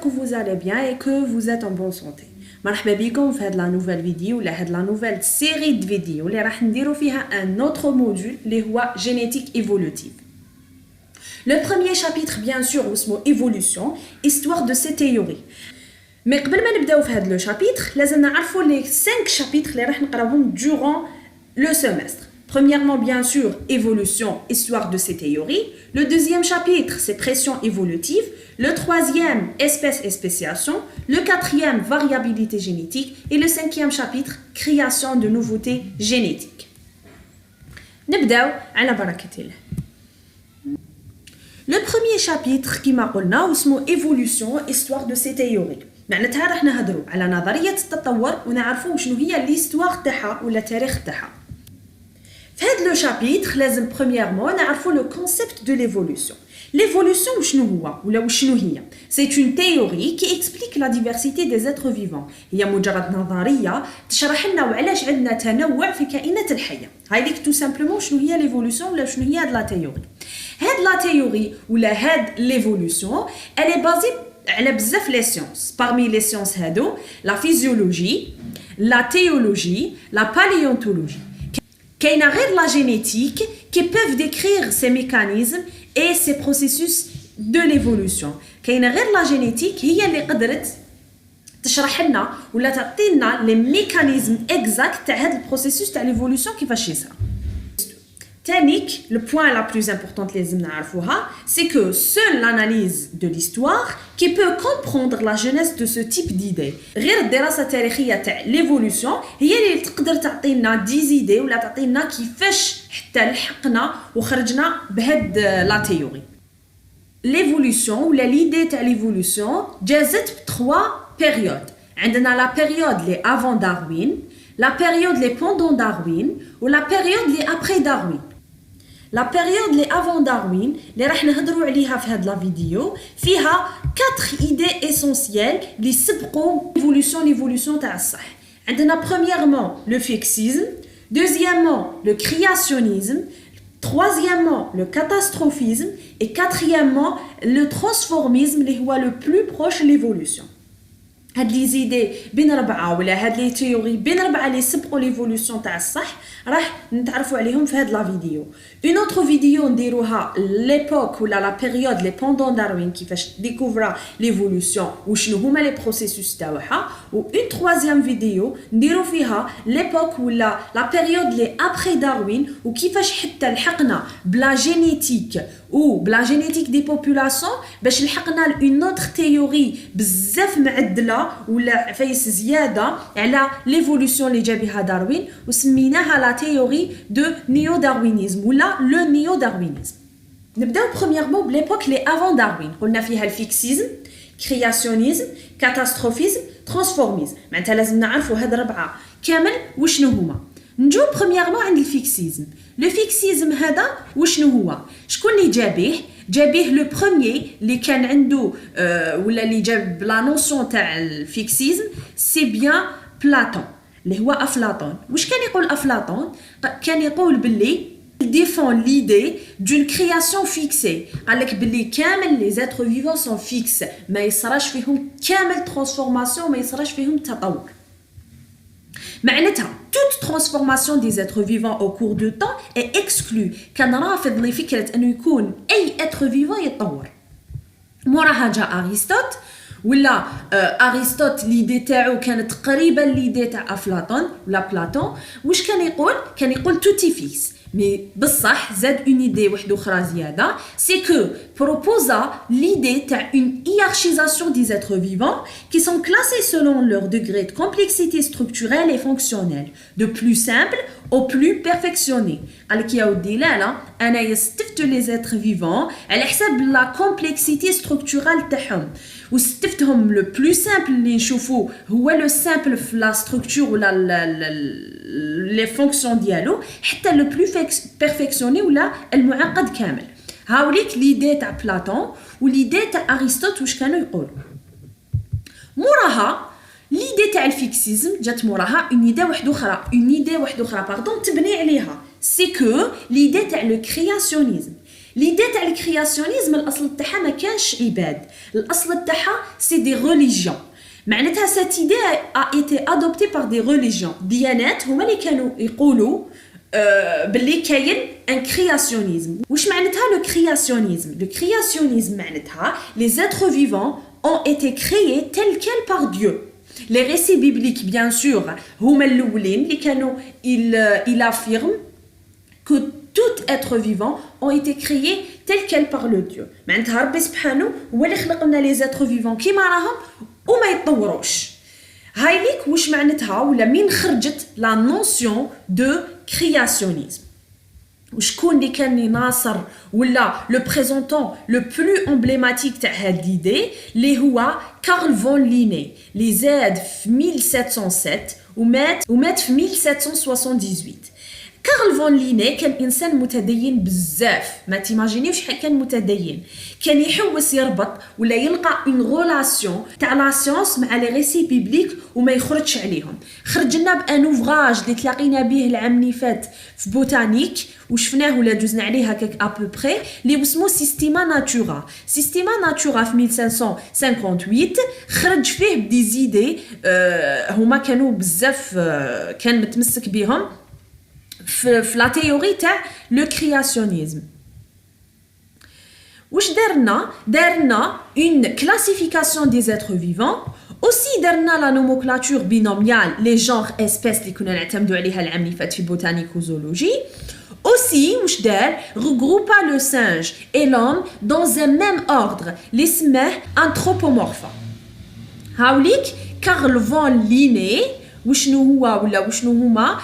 que vous allez bien et que vous êtes en bonne santé. مرحبا بكم في هاد لا نوفيل فيديو ولا هاد لا نوفيل سيري د فيديو اللي راح نديرو فيها ان اوتر موديول اللي هو جينيتيك ايفولوتيف. Le premier chapitre bien sûr اسمه évolution, histoire de ces théories. Mais قبل ما نبداو في هاد لو شابيتر لازم نعرفوا لي 5 شابيتر اللي راح نقراوهم durant le semestre. Premièrement, bien sûr, évolution, histoire de ces théories. Le deuxième chapitre, c'est pression évolutive. Le troisième, espèce et spéciation. Le quatrième, variabilité génétique. Et le cinquième chapitre, création de nouveautés génétiques. نبداو على بركة الله. Le premier chapitre كما قلنا اسمه évolution, histoire de ces théories. معناتها راح نهضروا على نظرية التطور ونعرفوا شنو هي l'histoire تاعها ولا التاريخ تاعها. في هذا لو شابيتر لازم premièrement نعرفوا لو كونسيبت دو ليفولوشن. ليفولوشن شنو هو ولا شنو هي؟ سي اون تيوري كي اكسبليك لا ديفيرسيتي دي زيتر فيفون. هي مجرد نظريه تشرح لنا وعلاش عندنا تنوع في الكائنات الحيه. هايليك تو سامبلومون شنو هي ليفولوشن ولا شنو هي هاد لا تيوري. هاد لا تيوري ولا هاد ليفولوشن الي بازي على بزاف لي سيونس. parmi les sciences هادو لا فيزيولوجي، لا تيولوجي، لا باléontologie. كاينه غير لا جينيتيك qui peuvent décrire ces mécanismes et ces processus de l'évolution. كاينه غير لا جينيتيك هي اللي قدرت تشرح لنا ولا تعطينا لي ميكانيزم اكزاكت تاع هذا البروسيسوس تاع ليفولوشن كيفاش يصرى. تانيك le point la plus importante اللي لازم نعرفوها c'est que seule l'analyse de l'histoire qui peut comprendre la jeunesse de ce type d'idées. غير الدراسة التاريخية تاع l'évolution هي اللي تقدر تعطينا 10 idées ولا تعطينا كيفاش حتى لحقنا وخرجنا بهاد لا تيوري. l'évolution ولا l'idée تاع l'évolution جازت بتخوا périodes. عندنا la période les avant Darwin, la période les pendant Darwin ou la période les après Darwin. La période les avant Darwin اللي راح نهضروا عليها في هاد لا فيديو فيها 4 idées essentielles اللي سبقوا l'évolution تاع الصح. عندنا premièrement le fixisme, deuxièmement le créationnisme, troisièmement le catastrophisme et quatrièmement le transformisme اللي هو le plus proche de l'évolution. هاد لي زيدي بين ربعه ولا هاد لي تيوري بين ربعه اللي سبقوا ليفولوشن تاع الصح راح نتعرفوا عليهم في هاد لا فيديو. اون اوتر فيديو نديروها ليبوك ولا لا بيريود لي بوندون داروين كيفاش ديكوفرا ليفولوشن وشنو هما لي بروسيسوس تاعها، و اون ترويزيام فيديو نديرو فيها ليبوك ولا لا بيريود لي ابري داروين وكيفاش حتى لحقنا بلا جينيتيك ou بلا جينيتيك دي بوبولاسيون باش لحقنا اون اوتر تيوري بزاف معدله ولا فايس زياده على ليفولوشن اللي جا بها داروين وسميناها لا تيوري دو نيو داروينيزم ولا لو نيو داروينيزم. نبداو برومييرمون بليبوك لي افون داروين. قلنا فيها الفيكسيزم، كرياسيونيزم، كاتاستروفيزم، ترانسفورميزم. معناتها لازم نعرفوا هاد الربعه كامل وشنو هما. نجو برومييرمون عند الفيكسيزم. لو فيكسيزم هذا وشنو هو؟ شكون اللي جابيه لو بروميير اللي كان عنده ولا اللي جاب لا نوسيون تاع الفيكسيزم سي بيان بلاطون اللي هو افلاطون. واش كان يقول افلاطون؟ كان يقول باللي défend l'idée d'une création fixée. قال لك باللي كامل les êtres vivants sont fixes ما يصراش فيهم كامل transformation ما يصراش فيهم تطور. معناتها toute transformation des êtres vivants au cours du temps est exclue. كان رافض لفكرة أنه يكون أي être vivant يتطور. موراها جاء أرسطوط ولا أرسطوط ليدي تاعو كانت قريبة ليدي تاع أفلاطون ولا بلاطون. واش كان يقول؟ كان يقول توتي فيكس. مي بصح زاد اون ايدي واحده اخرى زياده سي كو بروبوزا ليدي تاع اون hiérarchisation des êtres vivants qui sont classés selon leur degré de complexité structurelle et fonctionnelle de plus simple au plus perfectionné. قال لك يا ودي لا انا يستفت لي زيتر فيفون على حساب لا كومبلكسيتي ستركتورال تاعهم واستفتهم لو بلو سامبل اللي نشوفوه هو لو سامبل في لا ستركتور ولا لي فونكسيون ديالو حتى لو بلو بيرفكسيوني ولا المعقد كامل. هاوليك ليدي تاع بلاطون وليدي تاع ارسطوط واش كانوا يقولوا. موراها ليدي تاع الفيكسيزم جات موراها اون ايدي واحده اخرى باردون تبني عليها سي كو ليدي تاع لو كرياسيونيزم. ليدي تاع الكرياسيونيزم الاصل تاعها ما كانش عباد، الاصل تاعها سي دي ريليجيون. معناتها cette idée a été adoptée par des religions. ديانات هما اللي كانوا يقولوا باللي كاين ان كرياسيونيزم. واش معناتها لو كرياسيونيزم؟ لو كرياسيونيزم معناتها les êtres vivants ont été créés tels quels par Dieu. Les récits bibliques bien sûr هما الاولين اللي كانوا il affirme que tout être vivant ont été créés tels quels par le Dieu. معناتها ربي سبحانه هو اللي خلق لنا les êtres vivants كيما راهم وما يتطوروش. هاي ليك واش معناتها ولا مين خرجت لا نونسيون دو كرياسيونيزم. وشكون اللي كان يناصر ولا لو بريزونطون لو بلو امبليماتيك تاع هاد ليدي اللي هو كارل فون ليني اللي زاد في 1707 ومات في 1778. كارل فون ليني كان انسان متدين بزاف، ما تيماجينيوش شحال كان متدين، كان يحوس يربط ولا يلقى اون ريلاسيون تاع لا سيونس مع لي ريسي بيبليك وما يخرجش عليهم. خرج لنا بان اوفراج اللي تلاقينا به العام اللي فات في بوتانيك وشفناه ولا جوزنا عليه هكاك ابوبري اللي اسمه سيستيما ناتورا. سيستيما ناتورا في 1558 خرج فيه بدي زيدي هما كانوا بزاف كان متمسك بهم في لا تيوري تاع لو كرياسيونيزم. واش دارنا اون كلاسيفيكاسيون دي زيتر فيفون، اوسي دارنا لا نوموكلاتور بينوميال لي جونغ اسبيس اللي كنا نعتمدوا عليها العام اللي فات في بوتانيك وزولوجي. اوسي واش دار regroupa le singe et l'homme dans un même ordre اللي سماه انثروبومورفا. هاوليك كارل فون ليني وشنو هو ولا وشنو هما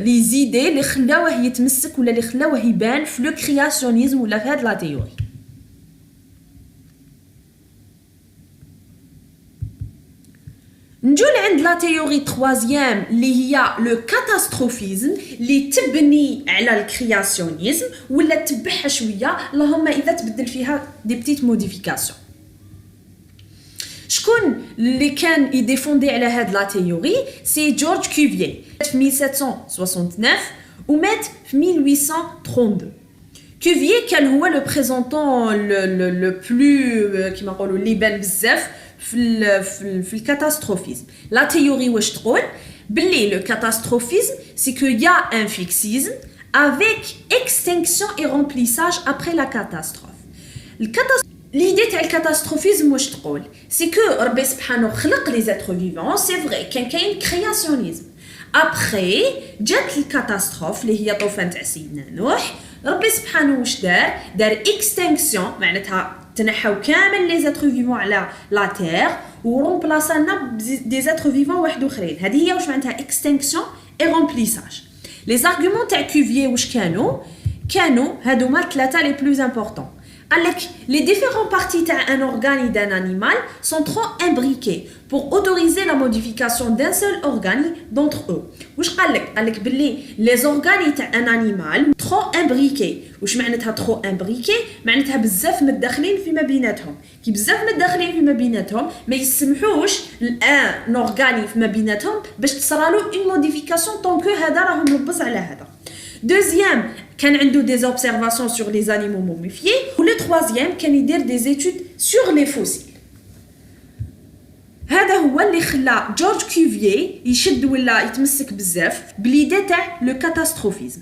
لي زيدي اللي خلاوه يتمسك ولا اللي خلاوه يبان في لو كرياسيونيزم ولا في هاد لا تيوري. نجول عند لا تيوري تروازيام اللي هي لو كاتاستروفيزم اللي تبني على الكرياسيونيزم ولا تبعها شويه، اللهم اذا تبدل فيها دي بتيت موديفيكاسيون. شكون اللي كان يديفوندي على هاد لا تيوري؟ سي جورج كوفيي في 1769 ومات في 1832. كوفيي كان هو لو بريزونطون لو بلو كيما نقولوا اللي بان بزاف في الكاتاستروفيزم. لا تيوري واش تقول باللي لو كاتاستروفيزم سي كو يا ان فيكسيزم avec extinction et remplissage après la catastrophe. L'idée تاع الكاتاستروفيزم واش تقول سي كو ربي سبحانه خلق لي زيتر فيفون، سي فري كاين كرياسيونيزم. ابري جات الكاتاستروف اللي هي طوفان تاع سيدنا نوح، ربي سبحانه واش دار اكستينكسيون، معناتها تنحاو كامل لي زيتر فيفون على لا تير ورومبلاسانا دي زيتر فيفون واحد اخرين. هذه هي واش معناتها اكستينكسيون اي رومبليساج. لي زارغومون تاع كوفيي واش كانوا هادوما ثلاثه لي بلوز امبورطون. Les différentes parties d'un organe et d'un animal sont trop imbriquées pour autoriser la modification d'un seul organe d'entre eux. واش قالك باللي les organes تاع un animal trop imbriqués. واش معناتها trop imbriqués؟ معناتها بزاف متداخلين فيما بيناتهم. كي بزاف متداخلين فيما بيناتهم ما يسمحوش الان organe فيما بيناتهم باش تصرالو une modification tant que هذا راه ملبس على هذا. Deuxième, كان عنده des observations sur les animaux momifiés. Ou le troisième, كان يدير des études sur les fossiles. هذا هو اللي خلى جورج كوفيي يشد ولا يتمسك بزاف بليدي تاع لو كاتاستروفيزم.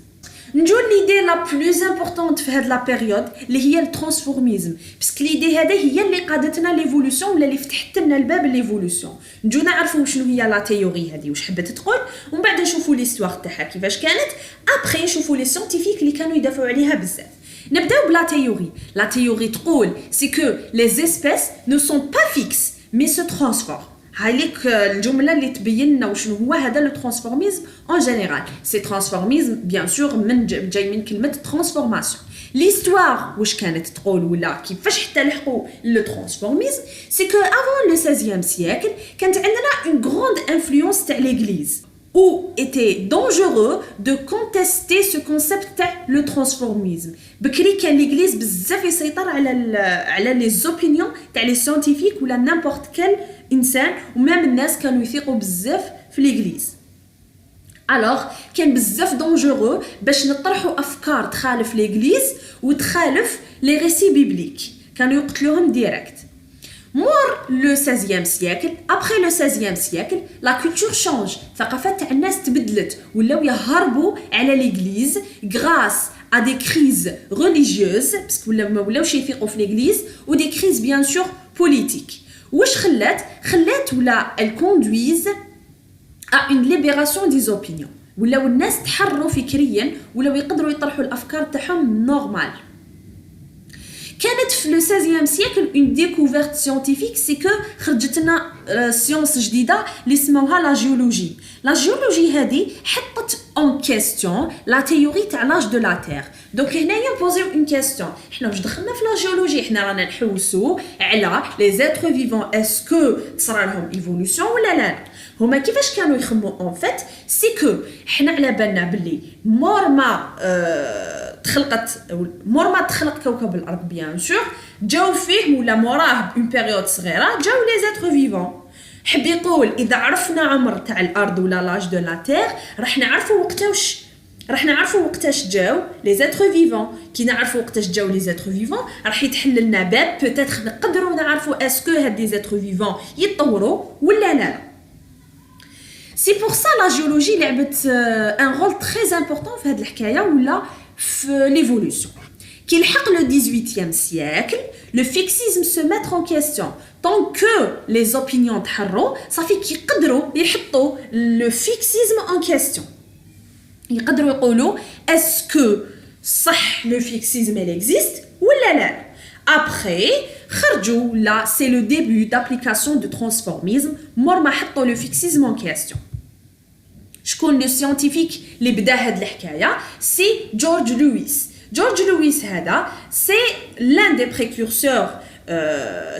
نجول ليدي لا بلوز امبورطونت في هاد لا بيريود اللي هي الترانسفورميزم، باسكو ليدي هذه هي اللي قادتنا ليفولوسيون ولا اللي فتحت لنا الباب ليفولوسيون. نجو نعرفوا شنو هي لا تيوري هذه واش حبت تقول، ومن بعد نشوفوا ليستوار تاعها كيفاش كانت، ابري نشوفوا لي سيانتيفيك اللي كانوا يدافعوا عليها بزاف. نبداو بلا تيوري. لا تيوري تقول سي كو لي اسبيس نو سون با فيكس مي سو ترانسفورم. هاي ليك الجمله اللي تبين لنا وشنو هو هذا لو ترانسفورميزم ان جينيرال. سي ترانسفورميزم بيان سور من جاي من كلمه ترانسفورماسيون. ليستوار واش كانت تقول ولا كيفاش حتى لحقوا لو ترانسفورميزم، سي كو افون لو 16e سيكل كانت عندنا اون غروند انفلونس تاع ليغليز où était dangereux de contester ce concept تاع le transformisme. بكري كان ليغليز بزاف يسيطر على لي زوبينيون تاع لي سيانتيفيك ولا نيمبورت كال انسان، ومام الناس كانوا يثيقوا بزاف في ليغليز. الوغ كان بزاف دونجورو باش نطرحوا افكار تخالف ليغليز وتخالف لي ريسي بيبليك كانوا يقتلوهم ديريكت. مور لو 16e سياكل ابري لو 16e سياكل لا كولتور شانج، ثقافات تاع الناس تبدلت ولاو يهربوا على ليغليز غراس ا دي كريز ريليجيوز باسكو ما ولاوش يثيقوا في ليغليز و دي كريز بيان سور بوليتيك. واش خلات ولا الكوندويز à une libération des opinions ولاو الناس تحرروا فكريا ولاو يقدروا يطرحوا الافكار تاعهم نورمال. كانت في لو 16e سيكل اون ديكوفيرت سيانتيفيك سي كو خرجت لنا سيونس جديده اللي سموها لا جيولوجي. لا جيولوجي هذه حطت اون كيستيون لا تيوري تاع لاج دو لا تير. دونك هنايا بوزيو اون كيستيون، حنا واش دخلنا في لا جيولوجي؟ حنا رانا نحوسوا على لي زيتر فيفون اسكو تصرى لهم ايفولوشن ولا لا. هما كيفاش كانوا يخموا اون فيت سي كو حنا على بالنا باللي مور ما تخلق كوكب الارض بيان سور جاو فيه ولا موراه اون بيريود صغيره جاو لي زيتر فيفون. حب يقول اذا عرفنا عمر تاع الارض ولا لاج دو لا تير راح نعرفوا وقتاش جاو لي زيتر فيفون. كي نعرفوا وقتاش جاو لي زيتر فيفون راح يتحل لنا باب بوتيتر نقدروا نعرفوا اسكو هاد لي زيتر فيفون يتطوروا ولا لا. سي بور سا لا جيولوجي لعبت ان رول تري امبورطون في هاد الحكايه ولا في ليفولوشن. كي لحق لو 18e سيكل لو فيكسيزم سو ميتر ان كيستيون طون كو لي زوبينيون تحروا صافي كيقدروا يحطوا لو فيكسيزم ان كيستيون، يقدروا يقولوا اسكو صح لو فيكسيزم il existe ولا لا. ابري خرجوا لا سي لو ديبي دابليكاسيون دو ترانسفورميزم مور ما حطوا لو فيكسيزم ان كيستيون. شكون لو سيانتيفيك اللي بدا هاد الحكايه؟ سي جورج لويس هذا سي لان دي بريكورسور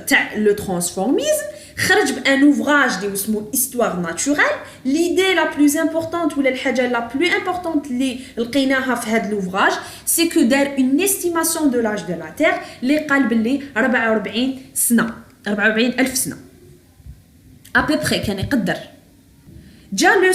تاع لو ترانسفورميزم. خرج بان اوفراج اللي اسمه Histoire naturelle. ليدي لا بلوز امبورطونت ولا الحاجه لا بلو امبورطونت اللي لقيناها في هذا الاوفراج سي كو دار اون استيماسيون دو لاج دو لا تير اللي قال باللي 44,000 سنه ابري كان يقدر. جا لو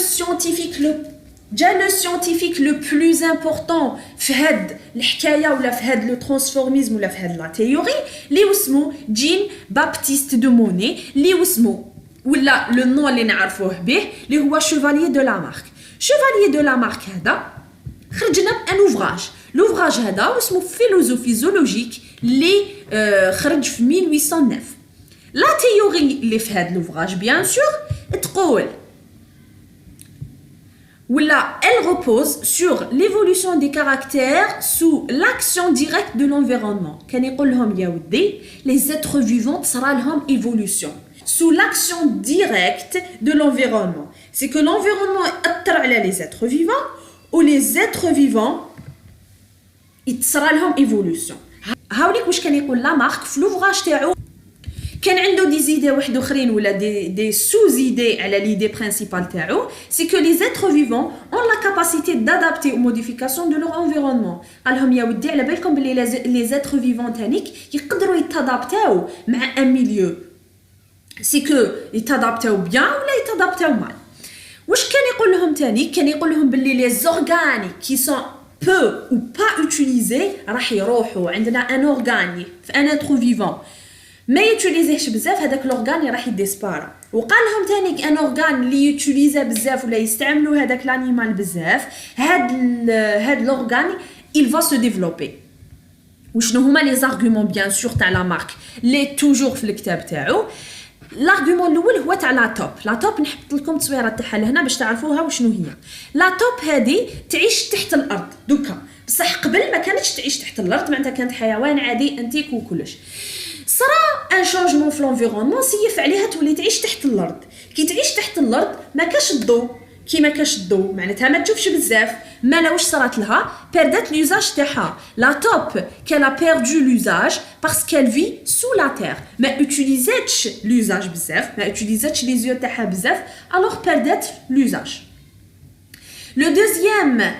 سيانتيفيك لو بلوز امبورطون في هاد الحكايه ولا في هاد لو ترانسفورميزم ولا في هاد لا تيوري اللي اسمه جين بابتيست دو موني اللي اسمه ولا لو نون اللي نعرفوه به اللي هو شوفاليي دو لامارك. هذا خرجنا بان اوفراج. لوفراج هذا اسمه فيلوزوفي زولوجيك اللي خرج في 1809. لا تيوري اللي في هاد لوفراج بيان سور تقول ولا elle repose sur l'évolution des caractères sous l'action directe de l'environnement. كان يقول لهم يا ودي les êtres vivants تصرى لهم évolution sous l'action directe de l'environnement. C'est que l'environnement يأثر على les êtres vivants ou les êtres vivants يتصرى لهم évolution. هاوليك واش كان يقول لامارك في لوفراج تاعو. كان عنده دي زيدي واحد اخرين ولا دي سوز ايدي على ليدي برينسيبال تاعو سي كو لي زيتر فيفون اون لا كاباسيتي دادابتي او موديفيكاسيون دو لور انفيرونمون. قال لهم يا ودي على بالكم بلي لي زيتر فيفون تانيك يقدروا يتادابتاو مع ان ميليو سي كو يتادابتاو بيان ولا يتادابتاو مال. واش كان يقول لهم تاني؟ كان يقول لهم بلي لي زورغاني كي سون peu ou pas utilisés راح يروحوا. عندنا ان اورغاني في ان اتر فيفون ما يوتيليزيهش بزاف هذاك لورغان راح يديسبارا. وقال لهم ثاني ان اورغان اللي يوتيليزا بزاف ولا يستعملوا هذاك لانيمال بزاف هاد لورغان il va se développer. وشنو هما لي زارغومون بيان سور تاع لا مارك لي توجور في الكتاب تاعو؟ لارغومون الاول هو تاع لا توب نحط لكم تصويره تاعها لهنا باش تعرفوها وشنو هي. لا توب هذه تعيش تحت الارض دوكا، بصح قبل ما كانتش تعيش تحت الارض، معناتها كانت حيوان عادي انتيك وكلش. صرا ان شونجمون في لونفيرونمون سيف عليها تولي تعيش تحت الارض. كي تعيش تحت الارض ما كاش الضوء، كي ما كاش الضوء معناتها ما تشوفش بزاف. ما واش صرات لها؟ بردات لوزاج تاعها. لا توب كان بيردو لوزاج باسكو في سو لا تير، ما اوتيليزاتش لوزاج بزاف، ما اوتيليزاتش لي زيو تاعها بزاف، الوغ بردات لوزاج. لو دوزيام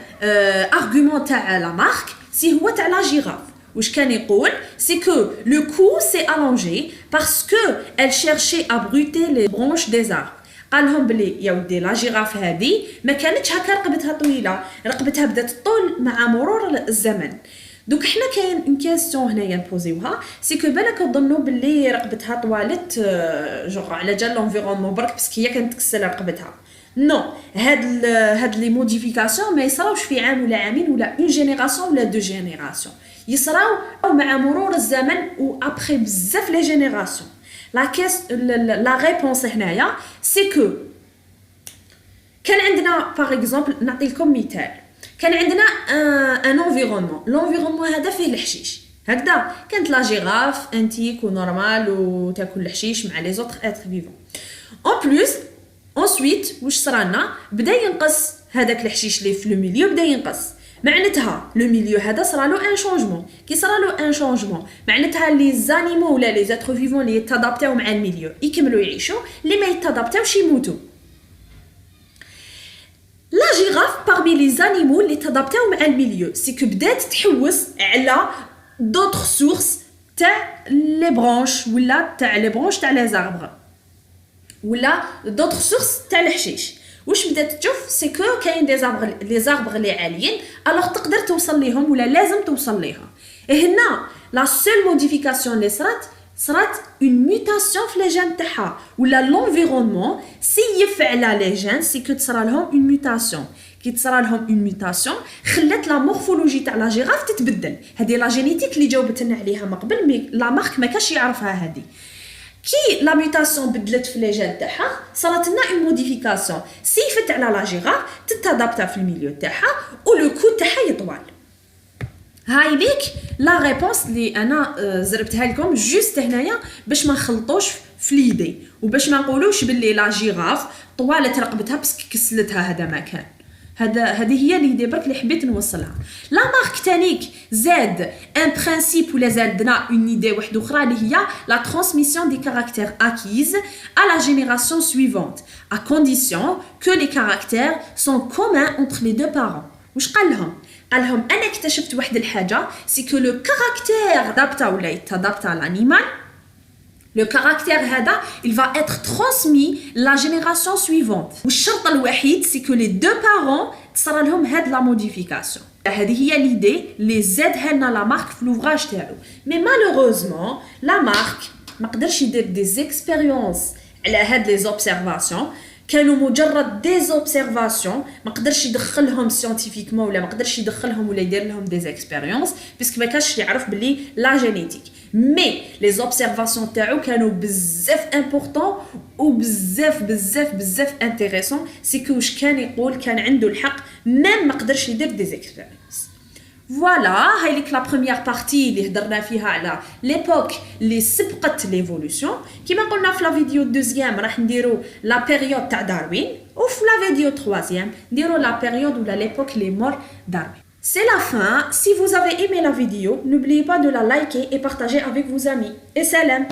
ارغومون تاع لا مارك سي هو تاع لا جيراف. واش كان يقول؟ سي كو لو كو سي allongé parce que elle cherchait à brûter les branches des arbres. قال لهم بلي يا ودي لا جيراف هذه ما كانتش هكا رقبتها طويله، رقبتها بدات تطول مع مرور الزمن. دوك حنا كاين اون كاستيون هنايا نبوزيوها، سي كو بالك تظنوا بلي رقبتها طوالت جوغ على جال لونفيرونمون برك باسكو هي كانت تكسل رقبتها. نو، هاد لي موديفيكاسيون ما يصراوش في عام ولا عامين ولا اون جينيراسيون ولا دو جينيراسيون، يصراو مع مرور الزمن و ابري بزاف لي جينيراسيون. لا ريبونس هنايا سي كو كان عندنا باغ اكزومبل، نعطي لكم مثال، كان عندنا ان انفيرونمون، لونفيرونمون هذا فيه الحشيش هكذا، كانت لا جيراف انتيك ونورمال وتاكل الحشيش مع لي زوتر اتر فيفون. اون بلوس انسويت واش صرالنا، بدا ينقص هذاك الحشيش لي في لو ميليو، بدا ينقص، معناتها لو ميليو هذا صرالو ان شونجمون. كي صرالو ان شونجمون معناتها لي زانيمو ولا لي زاتر فيفون لي يتادابتاو مع الميليو يكملوا يعيشوا، اللي ما يتادابتاوش يموتوا. لا جيراف parmi les animaux اللي تادابتاو مع الميليو، سي كو بدات تحوس على دوطر سورس تاع لي برونش ولا تاع لي برونش تاع لي زاربر ولا دوطر سورس تاع الحشيش. واش بدات تشوف سي كو كاين دي زاربر، لي زاربر اللي عاليين الوغ تقدر توصل ليهم ولا لازم توصل ليها. هنا لا سول موديفيكاسيون اللي صرات اون ميوتاسيون في لي جين تاعها ولا لونفيرونمون سيف على لي جين، سي كو تصرا لهم اون ميوتاسيون. كي تصرا لهم اون ميوتاسيون خلات لا مورفولوجي تاع لا جيراف تتبدل. هذه لا جينيتيك اللي جاوبت لنا عليها من قبل، مي لا مارك ما كاش يعرفها هذه. كي لا ميوتاسيون بدلت في لي جين تاعها صارت لنا اون موديفيكاسيون سيفت على لا جيراف تتادابتا في الميليو تاعها ولو كو تاعها يطول. هاي ليك لا ريبونس اللي انا زربتها لكم جوست هنايا باش ما نخلطوش في ليدي وباش ما نقولوش باللي لا جيراف طوالت رقبتها بس كسلتها، هذا ما كان. هذه هي ليدي برك اللي حبيت نوصلها. لا مارك تانيك زاد ان برينسيپ ولا زادنا اون ايدي واحده اخرى اللي هي لا ترانسميسيون دي كاركتير اكيز à la génération suivante à condition que les caractères sont communs entre les deux parents. واش قال لهم انا اكتشفت واحد الحاجه، سي كو لو كاركتير دابتا ولا يتادابتا لانيمال، لو كاركتير هذا il va être transmis la génération suivante. والشرط الوحيد سي كو لي دو بارون تصرا لهم هاد لا موديفيكاسيون. هذه هي ليدي اللي زادها لنا لا مارك في لوفراج تاعو. مي مالوغوزمون لا مارك ما قدرش يدير دي زيكسبيريونس على هاد لي زوبسيرفاسيون، كانوا مجرد دي زوبسيرفاسيون، ما قدرش يدخلهم سيانتيفيكمون ولا ما قدرش يدخلهم ولا يدير لهم دي زيكسبيريونس باسكو ما كانش يعرف بلي لا جينيتيك. مي لي زوبسيرفاسيون تاعو كانوا بزاف امبورطون وبزاف بزاف بزاف انتريسون، سي كو واش كان يقول كان عنده الحق، ميم ما قدرش يدير دي زيكسبيريونس. فوالا هاي ليك لا بروميير بارتي اللي هضرنا فيها على ليبوك اللي سبقت ليفولوسيون. كيما قلنا في لا فيديو دوزيام راح نديرو لا بيريود تاع داروين، وفي لا فيديو تروازيام نديرو لا بيريود ولا ليبوك لي مور داروين. C'est la fin. Si vous avez aimé la vidéo, n'oubliez pas de la liker et partager avec vos amis. Et salam!